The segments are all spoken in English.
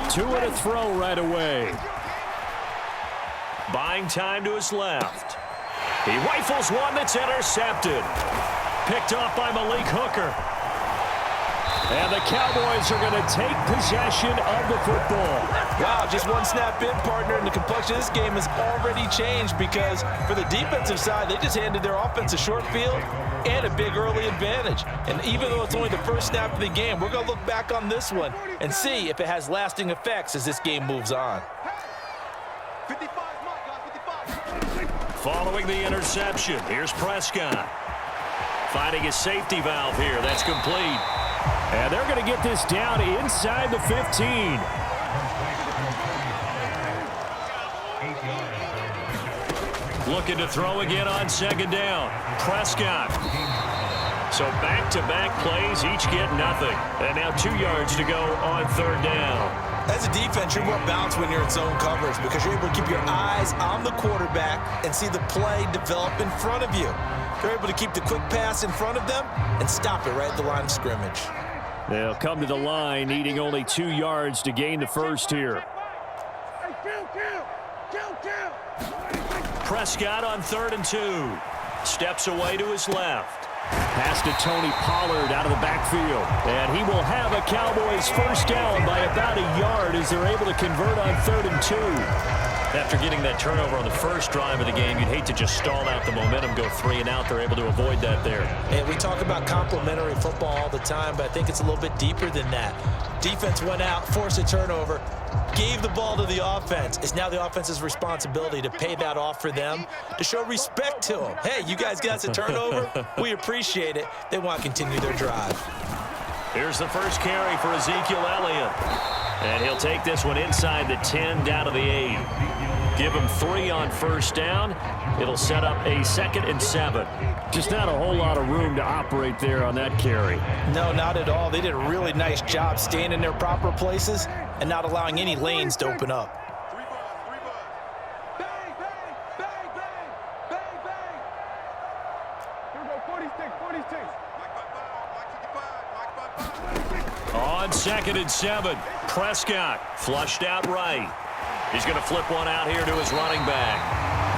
Two and a throw right away. Buying time to his left. He rifles one that's intercepted. Picked off by Malik Hooker. And the Cowboys are going to take possession of the football. Wow, just one snap in, partner, and the complexion of this game has already changed because for the defensive side, they just handed their offense a short field and a big early advantage. And even though it's only the first snap of the game, we're going to look back on this one and see if it has lasting effects as this game moves on. Following the interception, here's Prescott. Finding his safety valve here. That's complete. And they're going to get this down inside the 15. Looking to throw again on second down. Prescott. So back-to-back plays, each get nothing. And now 2 yards to go on third down. As a defense, you're more balanced when you're in zone coverage because you're able to keep your eyes on the quarterback and see the play develop in front of you. They're able to keep the quick pass in front of them and stop it right at the line of scrimmage. They'll come to the line, needing only 2 yards to gain the first here. Prescott on 3rd and 2. Steps away to his left. Pass to Tony Pollard out of the backfield. And he will have a Cowboys first down by about a yard as they're able to convert on 3rd and 2. After getting that turnover on the first drive of the game, you'd hate to just stall out the momentum, go 3 and out. They're able to avoid that there. And we talk about complementary football all the time, but I think it's a little bit deeper than that. Defense went out, forced a turnover, gave the ball to the offense. It's now the offense's responsibility to pay that off for them, to show respect to them. Hey, you guys got a turnover? We appreciate it. They want to continue their drive. Here's the first carry for Ezekiel Elliott. And he'll take this one inside the 10, down to the 8. Give him 3 on first down. It'll set up a 2nd and 7. Just not a whole lot of room to operate there on that carry. No, not at all. They did a really nice job staying in their proper places and not allowing any lanes to open up. On 2nd and 7, Prescott flushed out right. He's going to flip one out here to his running back.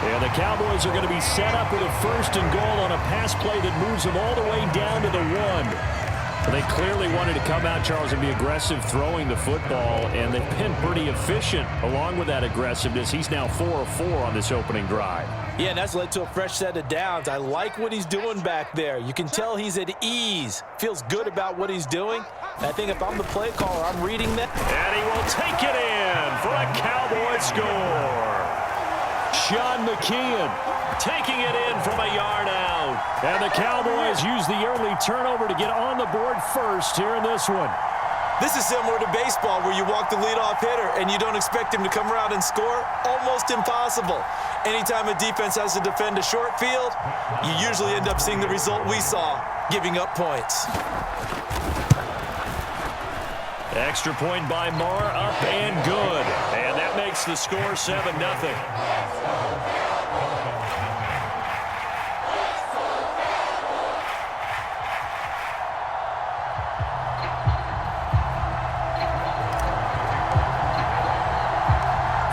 And the Cowboys are going to be set up with a 1st and goal on a pass play that moves them all the way down to the 1. They clearly wanted to come out, Charles, and be aggressive throwing the football, and they've been pretty efficient along with that aggressiveness. He's now 4 of 4 on this opening drive. Yeah, and that's led to a fresh set of downs. I like what he's doing back there. You can tell he's at ease, feels good about what he's doing. And I think if I'm the play caller, I'm reading that. And he will take it in for a Cowboy score. Sean McKeon taking it in from a yard out. And the Cowboys use the early turnover to get on the board first here in this one. This is similar to baseball where you walk the leadoff hitter and you don't expect him to come around and score. Almost impossible. Anytime a defense has to defend a short field, you usually end up seeing the result we saw, giving up points. Extra point by Marr, up and good. And that makes the score 7-0.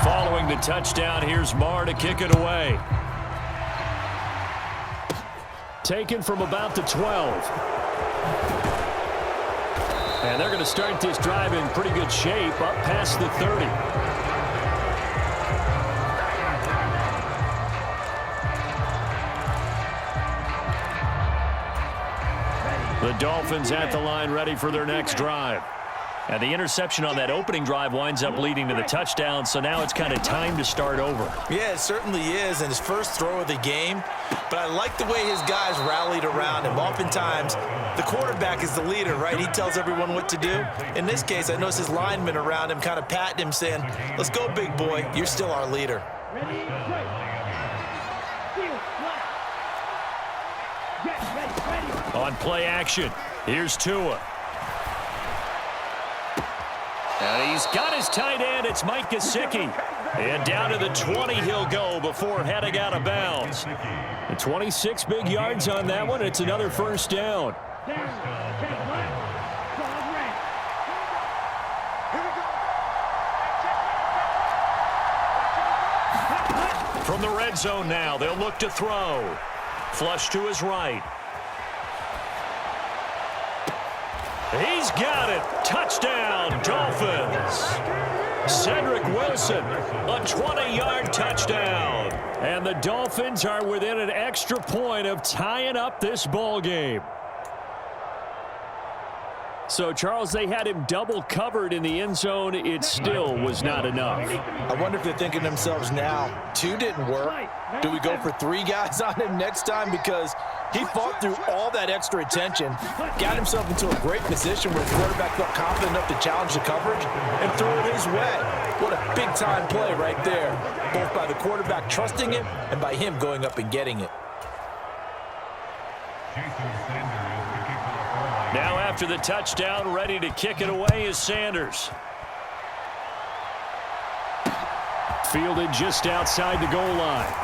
Following the touchdown, here's Marr to kick it away. Taken from about the 12. And they're going to start this drive in pretty good shape, up past the 30. The Dolphins at the line, ready for their next drive. And the interception on that opening drive winds up leading to the touchdown, so now it's kind of time to start over. Yeah, it certainly is, and his first throw of the game. But I like the way his guys rallied around him. Oftentimes, the quarterback is the leader, right? He tells everyone what to do. In this case, I noticed his linemen around him kind of patting him, saying, let's go, big boy. You're still our leader. On play action, here's Tua. And he's got his tight end. It's Mike Gesicki. And down to the 20 he'll go before heading out of bounds. And 26 big yards on that one. It's another first down. From the red zone now, they'll look to throw. Flush to his right. He's got it. Touchdown, Dolphins. Cedric Wilson, a 20-yard touchdown. And the Dolphins are within an extra point of tying up this ball game. So, Charles, they had him double covered in the end zone. It still was not enough. I wonder if they're thinking to themselves now, 2 didn't work. Do we go for 3 guys on him next time? Because he fought through all that extra attention, got himself into a great position where his quarterback felt confident enough to challenge the coverage and threw it his way. What a big-time play right there, both by the quarterback trusting him and by him going up and getting it. Now after the touchdown, ready to kick it away is Sanders. Fielded just outside the goal line.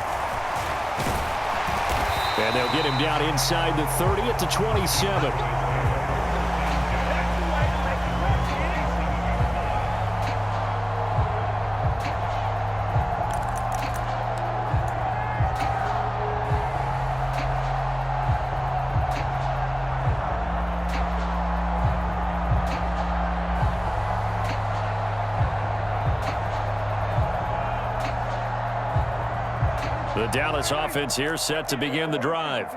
And they'll get him down inside the 30 at the 27. The Dallas offense here set to begin the drive.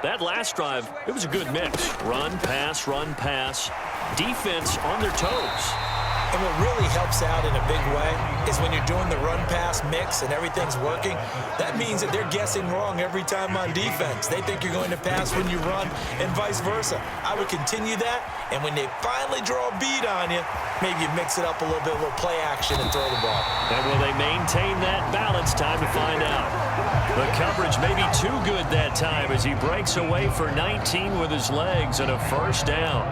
That last drive, it was a good mix. Run, pass, defense on their toes. And what really helps out in a big way is when you're doing the run-pass mix and everything's working, that means that they're guessing wrong every time on defense. They think you're going to pass when you run and vice versa. I would continue that, and when they finally draw a bead on you, maybe you mix it up a little bit, a little play action and throw the ball. And will they maintain that balance? Time to find out. The coverage may be too good that time as he breaks away for 19 with his legs and a first down.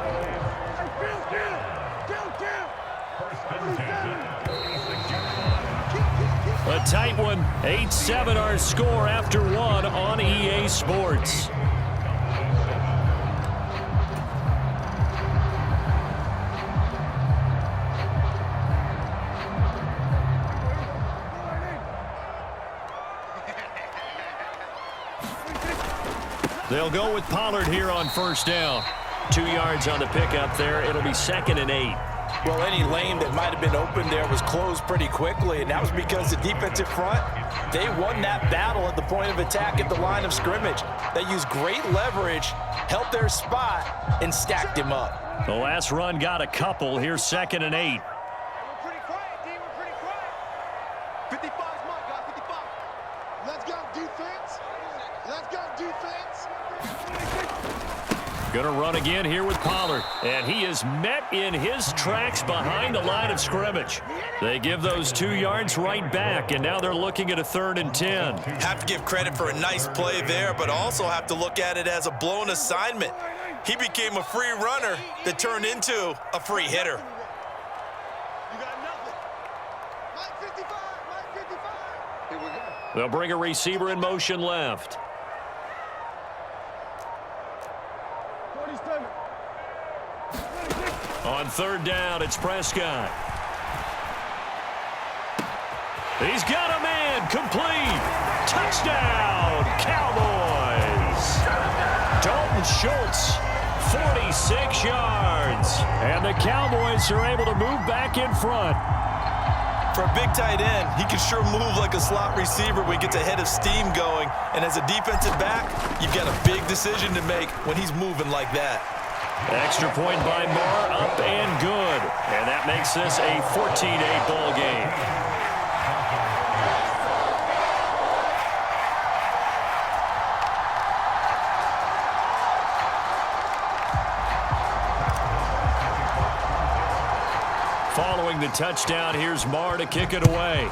A tight one, 8-7 our score after 1 on EA Sports. They'll go with Pollard here on first down. 2 yards on the pickup there. It'll be 2nd and 8. Well, any lane that might have been open there was closed pretty quickly, and that was because the defensive front, they won that battle at the point of attack at the line of scrimmage. They used great leverage, held their spot, and stacked him up. The last run got a couple. Here's 2nd and 8. We're pretty quiet, D. We're pretty quiet. 55's my guy, 55. Let's go, defense. Let's go, defense. Going to run again here with Pollard. And he is met in his tracks behind the line of scrimmage. They give those 2 yards right back, and now they're looking at a 3rd and 10. Have to give credit for a nice play there, but also have to look at it as a blown assignment. He became a free runner that turned into a free hitter. You got nothing. Mike 55, Mike 55. Here we go. They'll bring a receiver in motion left. 47. On 3rd down, it's Prescott. He's got a man, complete. Touchdown, Cowboys. Dalton Schultz, 46 yards. And the Cowboys are able to move back in front. For a big tight end, he can sure move like a slot receiver when he gets a head of steam going. And as a defensive back, you've got a big decision to make when he's moving like that. Extra point by Marr, up and good. And that makes this a 14-8 ball game. Following the touchdown, here's Marr to kick it away.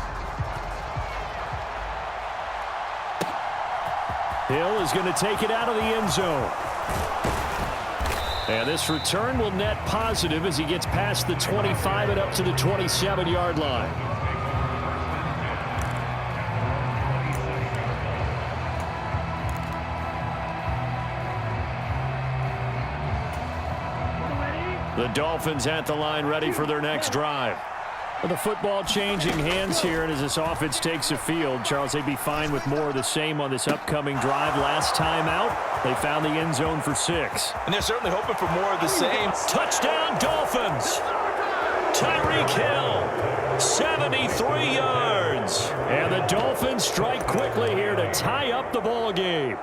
Hill is going to take it out of the end zone. And this return will net positive as he gets past the 25 and up to the 27-yard line. The Dolphins at the line ready for their next drive. The football changing hands here, and as this offense takes the field, Charles, they'd be fine with more of the same on this upcoming drive. Last time out, they found the end zone for 6. And they're certainly hoping for more of the same. Touchdown, Dolphins! Tyreek Hill, 73 yards. And the Dolphins strike quickly here to tie up the ball game.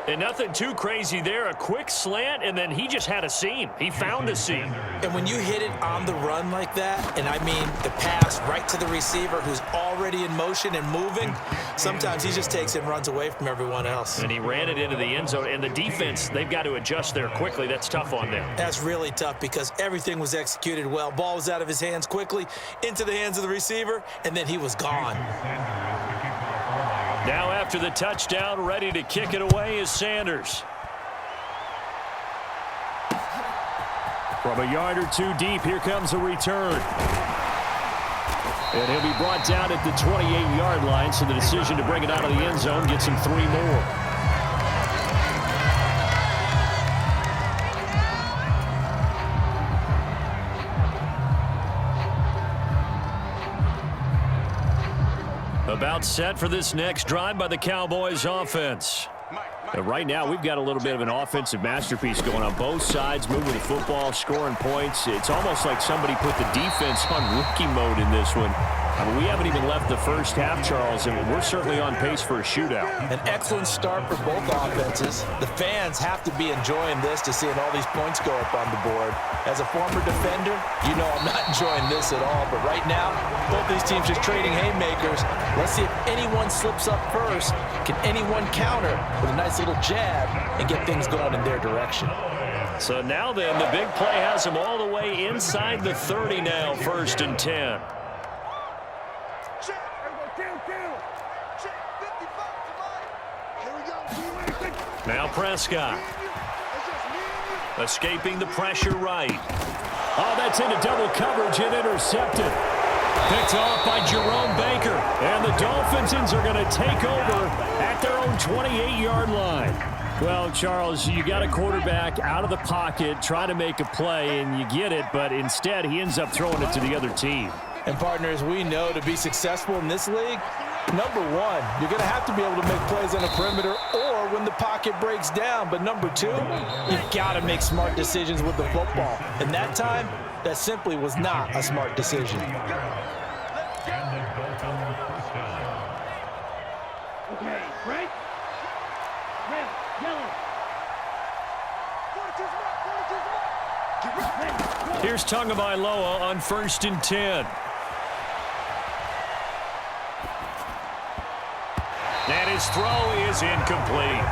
And nothing too crazy there. A quick slant, and then he just had a seam. He found a seam. And when you hit it on the run like that, and I mean the pass right to the receiver who's already in motion and moving, sometimes he just takes it and runs away from everyone else. And he ran it into the end zone. And the defense, they've got to adjust there quickly. That's tough on them. That's really tough because everything was executed well. Ball was out of his hands quickly, into the hands of the receiver, and then he was gone. Now after the touchdown, ready to kick it away is Sanders. From a yard or two deep, here comes a return. And he'll be brought down at the 28-yard line, so the decision to bring it out of the end zone gets him 3 more. About set for this next drive by the Cowboys offense. Right now, we've got a little bit of an offensive masterpiece going on both sides, moving the football, scoring points. It's almost like somebody put the defense on rookie mode in this one. I mean, we haven't even left the first half, Charles, and we're certainly on pace for a shootout. An excellent start for both offenses. The fans have to be enjoying this to seeing all these points go up on the board. As a former defender, you know I'm not enjoying this at all. But right now, both these teams just trading haymakers. Let's see if anyone slips up first. Can anyone counter with a nice little jab and get things going in their direction? So now then, the big play has them all the way inside the 30 now, 1st and 10. Now Prescott. Escaping the pressure right. Oh, that's into double coverage and intercepted. Picked off by Jerome Baker. And the Dolphins are going to take over at their own 28-yard line. Well, Charles, you got a quarterback out of the pocket trying to make a play, and you get it, but instead he ends up throwing it to the other team. And partners, we know to be successful in this league, number one, you're going to have to be able to make plays on the perimeter or when the pocket breaks down. But number two, you've got to make smart decisions with the football. And that time, that simply was not a smart decision. Okay, right? Red, yellow. Here's Tagovailoa on 1st and 10. And his throw is incomplete.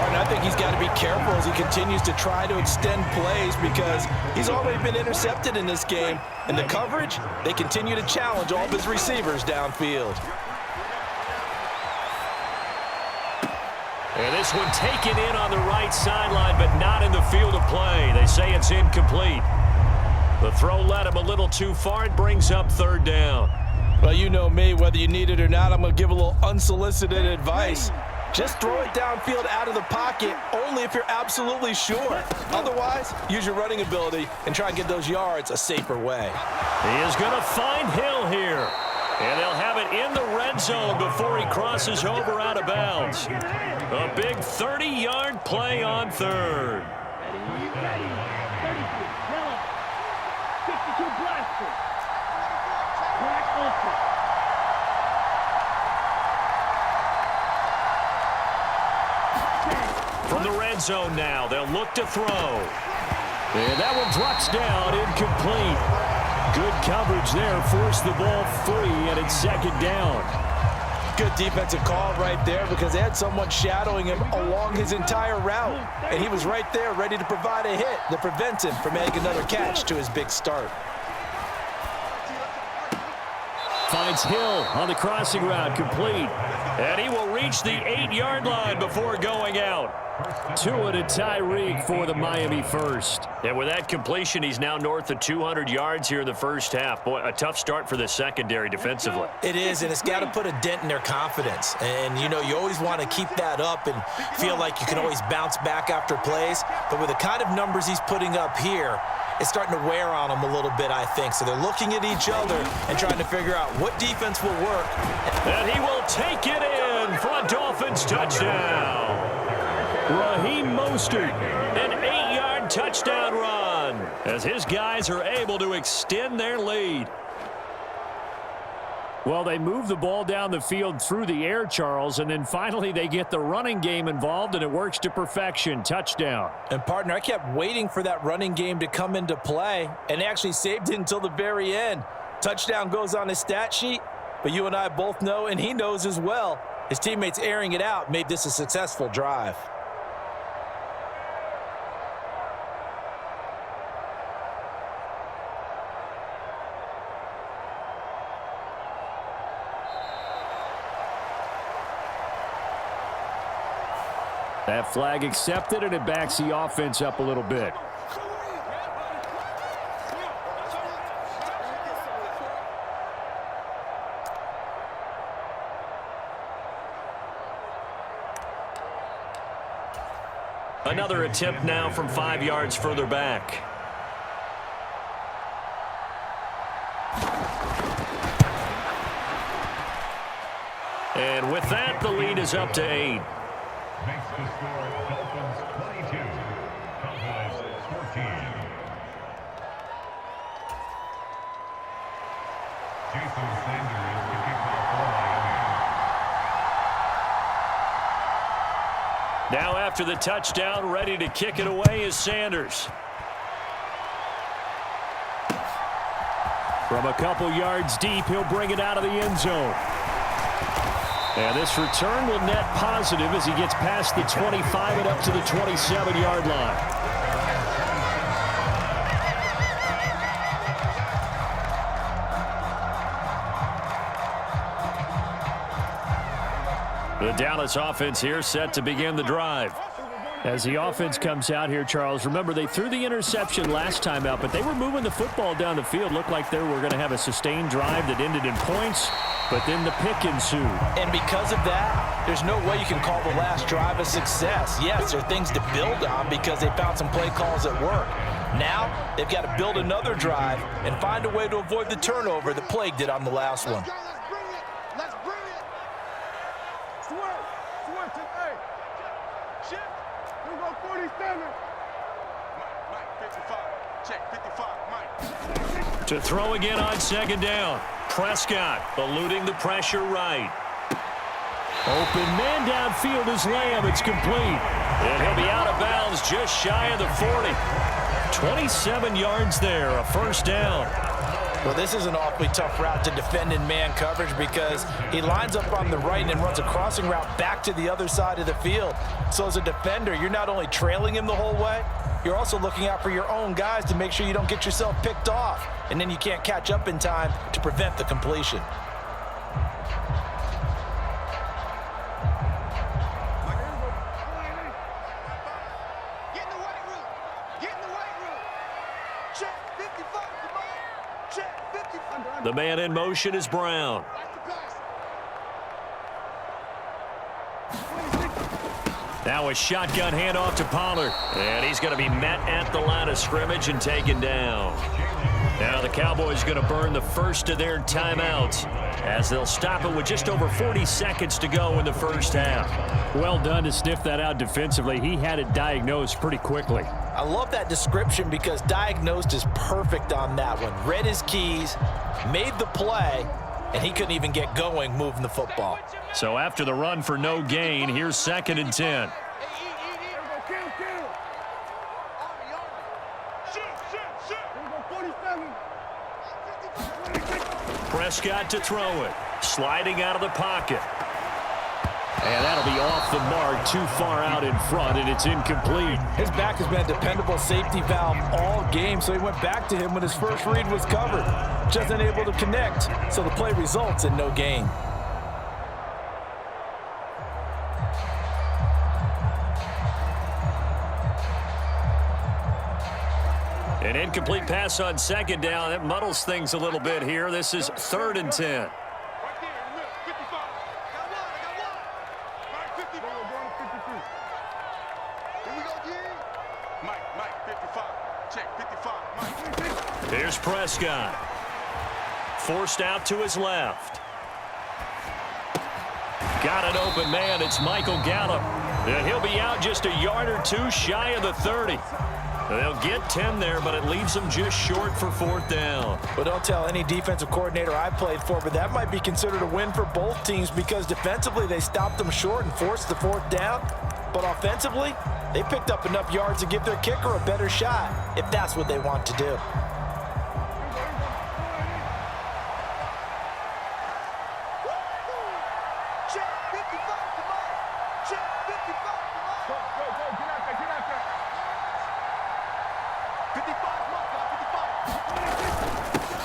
And I think he's got to be careful as he continues to try to extend plays because he's already been intercepted in this game. And the coverage, they continue to challenge all of his receivers downfield. And this one taken in on the right sideline, but not in the field of play. They say it's incomplete. The throw led him a little too far. It brings up 3rd down. Well, you know me, whether you need it or not, I'm going to give a little unsolicited advice. Just throw it downfield out of the pocket only if you're absolutely sure. Otherwise, use your running ability and try and get those yards a safer way. He is going to find Hill here. And they'll have it in the red zone before he crosses over out of bounds. A big 30-yard play on 3rd. Ready. 32, yellow. 62 blaster. Crack open. From the red zone now, they'll look to throw. And that one drops down, incomplete. Good coverage there, forced the ball free, and it's 2nd down. Good defensive call right there because they had someone shadowing him along his entire route. And he was right there ready to provide a hit that prevents him from making another catch to his big start. Finds Hill on the crossing route, complete. And he will reach the 8-yard line before going out. 2 to Tyreek for the Miami first. And with that completion, he's now north of 200 yards here in the first half. Boy, a tough start for the secondary defensively. It is, and it's got to put a dent in their confidence. And, you know, you always want to keep that up and feel like you can always bounce back after plays. But with the kind of numbers he's putting up here, is starting to wear on them a little bit, I think. So they're looking at each other and trying to figure out what defense will work. And he will take it in for a Dolphins touchdown. Raheem Mostert, an 8-yard touchdown run, as his guys are able to extend their lead. Well, they move the ball down the field through the air, Charles, and then finally they get the running game involved, and it works to perfection. Touchdown. And, partner, I kept waiting for that running game to come into play, and they actually saved it until the very end. Touchdown goes on his stat sheet, but you and I both know, and he knows as well, his teammates airing it out made this a successful drive. That flag accepted, and it backs the offense up a little bit. Another attempt now from 5 yards further back. And with that, the lead is up to 8. Makes the score Dolphins 22, Cowboys 14. Jason Sanders, the kickoff for Miami. Now after the touchdown, ready to kick it away is Sanders. From a couple yards deep, he'll bring it out of the end zone. And this return will net positive as he gets past the 25 and up to the 27-yard line. The Dallas offense here set to begin the drive. As the offense comes out here, Charles, remember they threw the interception last time out, but they were moving the football down the field. Looked like they were going to have a sustained drive that ended in points, but then the pick ensued. And because of that, there's no way you can call the last drive a success. Yes, there are things to build on because they found some play calls that work. Now, they've got to build another drive and find a way to avoid the turnover that plagued it on the last one. Let's bring it. Swerve to A. Shift. We go 47. Mike, 55. Check, 55. Mike. To throw again on second down. Prescott eluding the pressure right. Open man downfield is Lamb. It's complete. And he'll be out of bounds just shy of the 40. 27 yards there, a first down. Well, this is an awfully tough route to defend in man coverage because he lines up on the right and runs a crossing route back to the other side of the field. So as a defender, you're not only trailing him the whole way, you're also looking out for your own guys to make sure you don't get yourself picked off. And then you can't catch up in time to prevent the completion. Get in the weight room. Get in the weight room. Check, 55. Come on. Check, 55. The man in motion is Brown. That's the pass. Now a shotgun handoff to Pollard. And he's going to be met at the line of scrimmage and taken down. Now the Cowboys going to burn the first of their timeouts as they'll stop it with just over 40 seconds to go in the first half. Well done to sniff that out defensively. He had it diagnosed pretty quickly. I love that description because diagnosed is perfect on that one. Read his keys, made the play, and he couldn't even get going moving the football. So after the run for no gain, here's 2nd and 10. Prescott to throw it. Sliding out of the pocket. And that'll be off the mark, too far out in front, and it's incomplete. His back has been a dependable safety valve all game, so he went back to him when his first read was covered. Just unable to connect, so the play results in no gain. An incomplete pass on second down. That muddles things a little bit here. This is 3rd and 10. Right there, 55. Got one. Mike, 55. Here we go, again. Mike, 55. check, 55. Here's Prescott. Forced out to his left. Got an open man. It's Michael Gallup. And he'll be out just a yard or two shy of the 30. They'll get 10 there, but it leaves them just short for 4th down. Well, don't tell any defensive coordinator I played for, but that might be considered a win for both teams because defensively they stopped them short and forced the 4th down. But offensively, they picked up enough yards to give their kicker a better shot if that's what they want to do.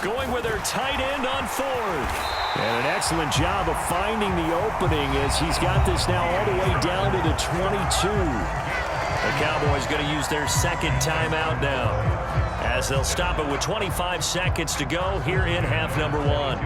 Going with their tight end on 4th. And an excellent job of finding the opening as he's got this now all the way down to the 22. The Cowboys going to use their 2nd timeout now as they'll stop it with 25 seconds to go here in half number 1.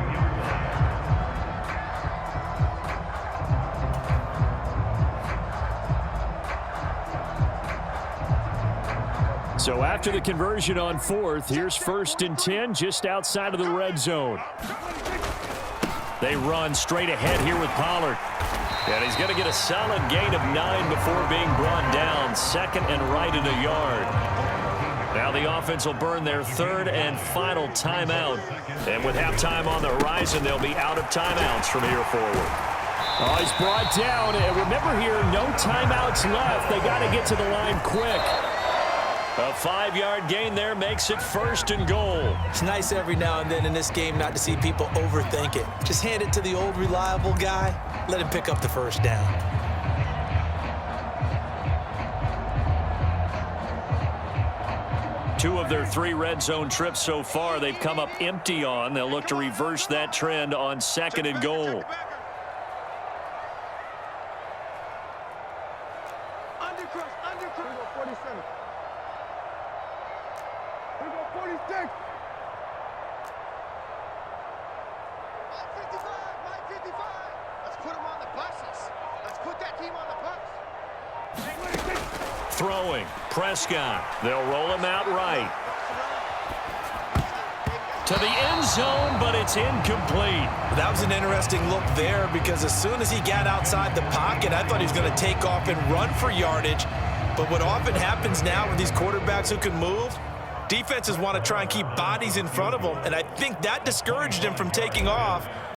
So after the conversion on 4th, here's 1st and 10 just outside of the red zone. They run straight ahead here with Pollard. And he's going to get a solid gain of 9 before being brought down. 2nd and right in a yard. Now the offense will burn their 3rd and final timeout. And with halftime on the horizon, they'll be out of timeouts from here forward. Oh, he's brought down. And remember here, no timeouts left. They got to get to the line quick. A 5-yard gain there makes it 1st and goal. It's nice every now and then in this game not to see people overthink it. Just hand it to the old reliable guy. Let him pick up the 1st down. Two of their 3 red zone trips so far they've come up empty on. They'll look to reverse that trend on 2nd and goal. Throwing, Prescott. They'll roll him out right. To the end zone, but it's incomplete. That was an interesting look there because as soon as he got outside the pocket, I thought he was going to take off and run for yardage. But what often happens now with these quarterbacks who can move, defenses want to try and keep bodies in front of them, and I think that discouraged him from taking off.